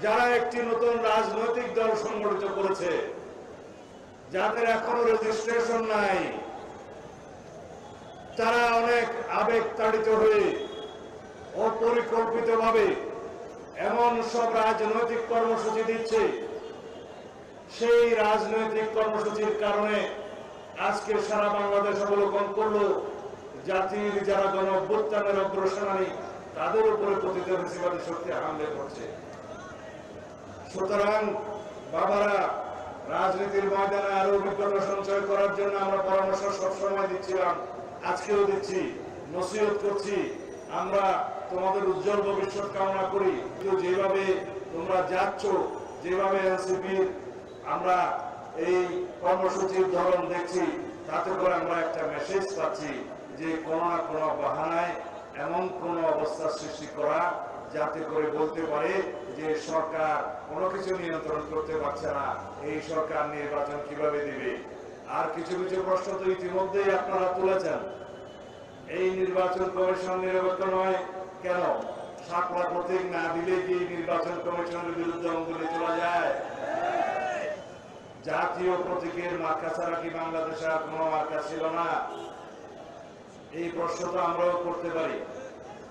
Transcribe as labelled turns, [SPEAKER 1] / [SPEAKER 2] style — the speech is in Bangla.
[SPEAKER 1] যারা একটি নতুন রাজনৈতিক দল সংগঠিত করেছে, যাদের এখনো রেজিস্ট্রেশন নাই, তারা অনেক আবেগ তাড়িত হয়ে অপরিকল্পিতভাবে এমন সব রাজনৈতিক কর্মসূচি দিচ্ছে, সেই রাজনৈতিক কর্মসূচির কারণে আজকে সারা বাংলাদেশ অবলোকন করলো জাতির যারা গণ অভ্যুত্থানের অগ্রসেনানী তাদের উপরে পতিত ফ্যাসিবাদী শক্তি হামলে করছে। সুতরাং বাবারা, রাজনীতির ময়দানে আরো অভিজ্ঞতা সঞ্চয় করার জন্য আমরা পরামর্শ সবসময় দিচ্ছিলাম, আজকেও দিচ্ছি, নসিহত করছি। আমরা তোমাদের উজ্জ্বল ভবিষ্যৎ কামনা করি, কিন্তু যেভাবে তোমরা যাচ্ছ, যেভাবে এনসিপির আমরা এই কর্মসূচির ধরন দেখছি, তাতে করে আমরা একটা মেসেজ পাচ্ছি যে কোনো না কোনো বাহানায় এমন কোন অবস্থা সৃষ্টি করা যাতে করে বলতে পারে যে সরকার কোনো কিছু নিয়ন্ত্রণ করতে পারছে না, এই সরকার নির্বাচন কিভাবে দিবে। আর কিছু কিছু প্রশ্ন তো ইতিমধ্যেই আপনারা তুলেছেন। এই নির্বাচন কমিশন নিরপেক্ষ নয় কেন? শাপলা প্রতীক না দিলে কি নির্বাচন কমিশনের বিরুদ্ধে অঙ্গুলি তোলা যায়? জাতীয় প্রতীকের মার্কা ছাড়া কি বাংলাদেশে আর কোনো মার্কা ছিল না? এই প্রশ্ন তো আমরাও করতে পারি।